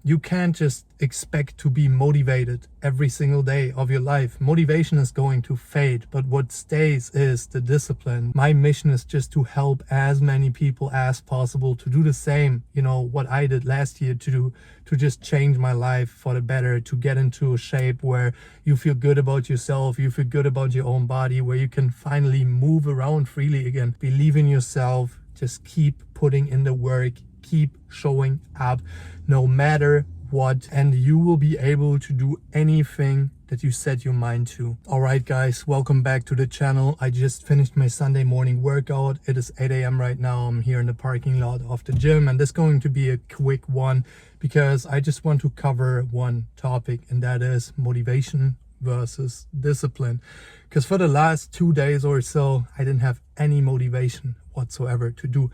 You can't just expect to be motivated every single day of your life. Motivation is going to fade, but what stays is the discipline. My mission is just to help as many people as possible to do the same, what I did last year, to just change my life for the better, to get into a shape where you feel good about yourself, you feel good about your own body, where you can finally move around freely again. Believe in yourself, just keep putting in the work, keep showing up no matter what, and you will be able to do anything that you set your mind to. All right, guys, welcome back to the channel. I just finished my Sunday morning workout. It is 8 a.m. right now. I'm here in the parking lot of the gym, and this is going to be a quick one because I just want to cover one topic, and that is motivation versus discipline. Because for the last 2 days or so, I didn't have any motivation whatsoever to do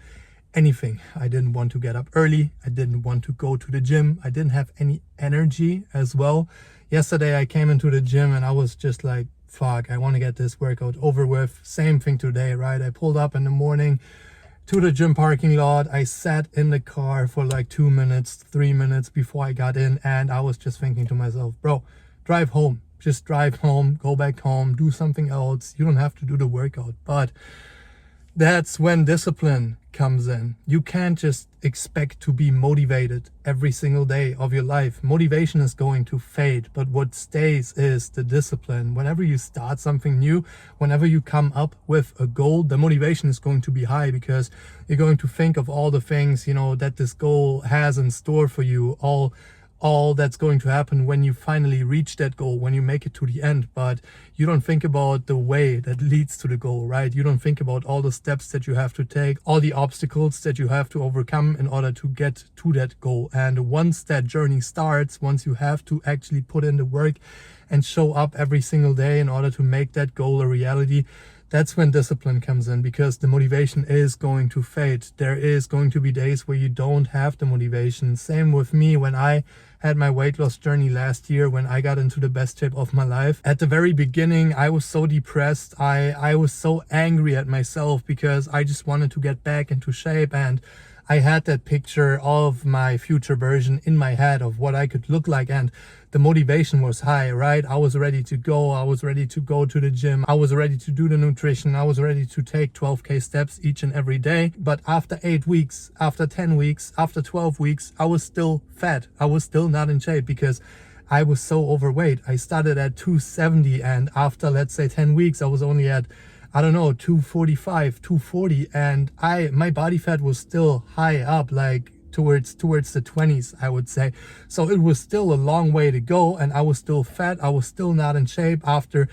anything. I didn't want to get up early. I didn't want to go to the gym. I didn't have any energy as well. Yesterday I came into the gym and I was just like, fuck, I want to get this workout over with. Same thing today, right? I pulled up in the morning to the gym parking lot. I sat in the car for like 2 minutes, 3 minutes before I got in, and I was just thinking to myself, bro, drive home. Just drive home, go back home, do something else. You don't have to do the workout. But that's when discipline comes in. You can't just expect to be motivated every single day of your life. Motivation is going to fade, but what stays is the discipline. Whenever you start something new, whenever you come up with a goal, the motivation is going to be high because you're going to think of all the things, that this goal has in store for you, all that's going to happen when you finally reach that goal, when you make it to the end. But you don't think about the way that leads to the goal, right? You don't think about all the steps that you have to take, all the obstacles that you have to overcome in order to get to that goal. And once that journey starts, once you have to actually put in the work and show up every single day in order to make that goal a reality, that's when discipline comes in, because the motivation is going to fade. There is going to be days where you don't have the motivation. Same with me when I had my weight loss journey last year, when I got into the best shape of my life. At the very beginning, I was so depressed. I was so angry at myself because I just wanted to get back into shape, and I had that picture of my future version in my head of what I could look like, and the motivation was high, right? I was ready to go. I was ready to go to the gym. I was ready to do the nutrition. I was ready to take 12K steps each and every day. But after 8 weeks, after 10 weeks, after 12 weeks, I was still fat. I was still not in shape because I was so overweight. I started at 270, and after, let's say, 10 weeks, I was only at 245, 240, and my body fat was still high up, like towards the 20s, I would say. So it was still a long way to go, and I was still fat. I was still not in shape after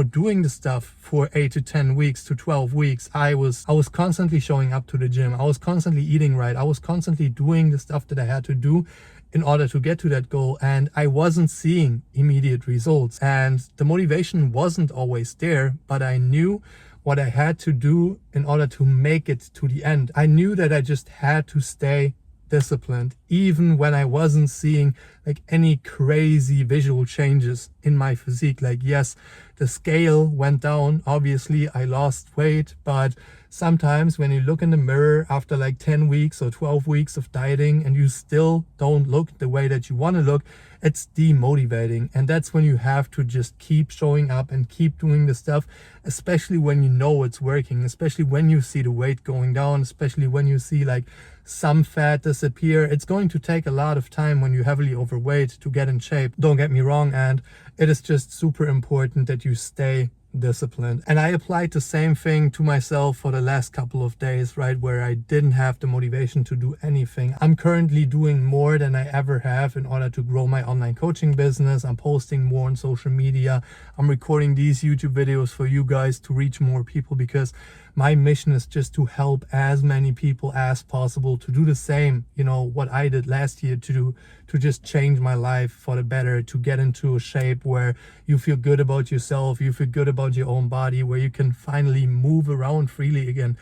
doing the stuff for 8 to 10 weeks to 12 weeks. I was constantly showing up to the gym. I was constantly eating right. I was constantly doing the stuff that I had to do in order to get to that goal, and I wasn't seeing immediate results, and the motivation wasn't always there, but I knew what I had to do in order to make it to the end. I knew that I just had to stay disciplined, even when I wasn't seeing like any crazy visual changes in my physique. Like, yes, the scale went down, obviously I lost weight, but sometimes when you look in the mirror after like 10 weeks or 12 weeks of dieting and you still don't look the way that you want to look, it's demotivating. And that's when you have to just keep showing up and keep doing the stuff, especially when you know it's working, especially when you see the weight going down, especially when you see like some fat disappear. It's going to take a lot of time when you're heavily overweight to get in shape, don't get me wrong, and it is just super important that you stay disciplined. And I applied the same thing to myself for the last couple of days, right, where I didn't have the motivation to do anything. I'm currently doing more than I ever have in order to grow my online coaching business. I'm posting more on social media. I'm recording these YouTube videos for you guys to reach more people, because my mission is just to help as many people as possible to do the same, what I did last year, to just change my life for the better, to get into a shape where you feel good about yourself, you feel good about your own body, where you can finally move around freely again.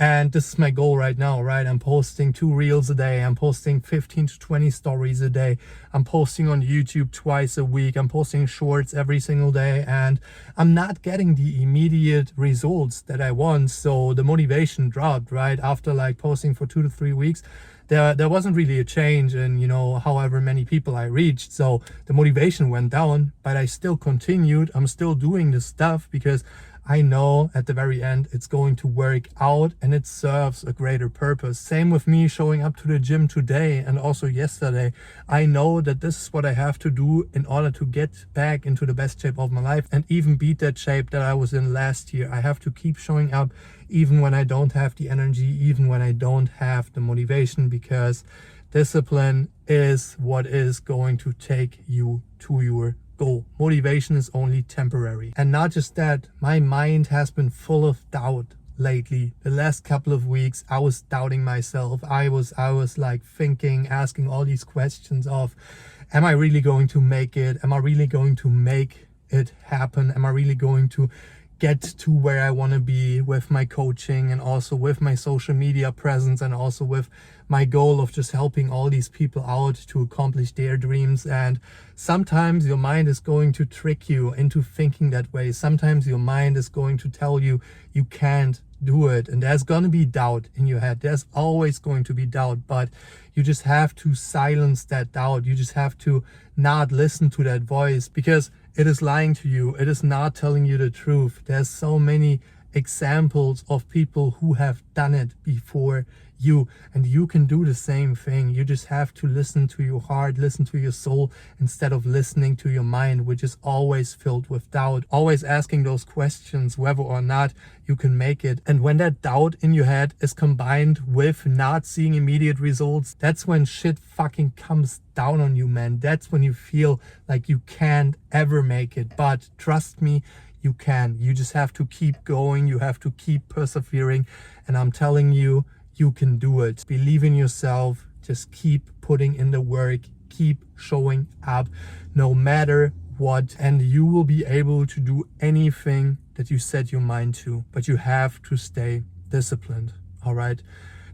And this is my goal right now, right? I'm posting 2 reels a day. I'm posting 15 to 20 stories a day. I'm posting on YouTube twice a week. I'm posting shorts every single day, and I'm not getting the immediate results that I want. So the motivation dropped, right? After like posting for 2 to 3 weeks, there wasn't really a change in, you know, however many people I reached. So the motivation went down, but I still continued. I'm still doing this stuff because I know at the very end it's going to work out and it serves a greater purpose. Same with me showing up to the gym today and also yesterday. I know that this is what I have to do in order to get back into the best shape of my life and even beat that shape that I was in last year. I have to keep showing up even when I don't have the energy, even when I don't have the motivation, because discipline is what is going to take you to your goal. Motivation is only temporary. And not just that, my mind has been full of doubt lately. The last couple of weeks I was doubting myself. I was like thinking, asking all these questions of, am I really going to make it? Am I really going to make it happen? Am I really going to get to where I want to be with my coaching and also with my social media presence and also with my goal of just helping all these people out to accomplish their dreams? And sometimes your mind is going to trick you into thinking that way. Sometimes your mind is going to tell you you can't do it, and there's going to be doubt in your head. There's always going to be doubt, but you just have to silence that doubt. You just have to not listen to that voice, because it is lying to you. It is not telling you the truth. There's so many examples of people who have done it before you, and you can do the same thing. You just have to listen to your heart, listen to your soul, instead of listening to your mind, which is always filled with doubt, always asking those questions whether or not you can make it. And when that doubt in your head is combined with not seeing immediate results, that's when shit fucking comes down on you, man. That's when you feel like you can't ever make it. But trust me, you can. You just have to keep going. You have to keep persevering. And I'm telling you, you can do it. Believe in yourself. Just keep putting in the work. Keep showing up no matter what. And you will be able to do anything that you set your mind to. But you have to stay disciplined. All right.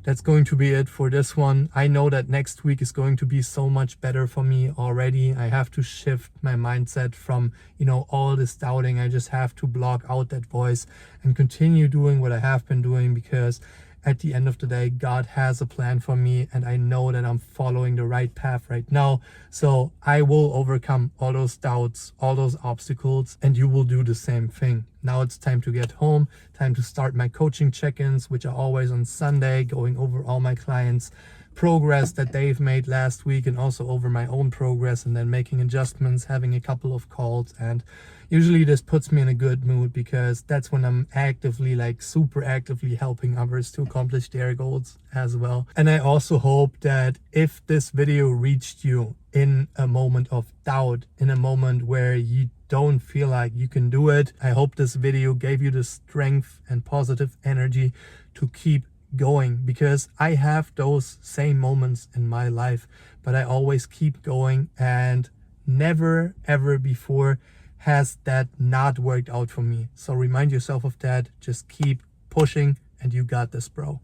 That's going to be it for this one. I know that next week is going to be so much better for me already. I have to shift my mindset from, you know, all this doubting. I just have to block out that voice and continue doing what I have been doing, because at the end of the day, God has a plan for me, and I know that I'm following the right path right now. So I will overcome all those doubts, all those obstacles, and you will do the same thing. Now it's time to get home, time to start my coaching check-ins, which are always on Sunday, going over all my clients' progress that they've made last week and also over my own progress, and then making adjustments, having a couple of calls. And usually this puts me in a good mood, because that's when I'm actively, like super actively helping others to accomplish their goals as well. And I also hope that if this video reached you in a moment of doubt, in a moment where you don't feel like you can do it, I hope this video gave you the strength and positive energy to keep going, because I have those same moments in my life, but I always keep going, and never ever before has that not worked out for me. So remind yourself of that. Just keep pushing, and you got this, bro.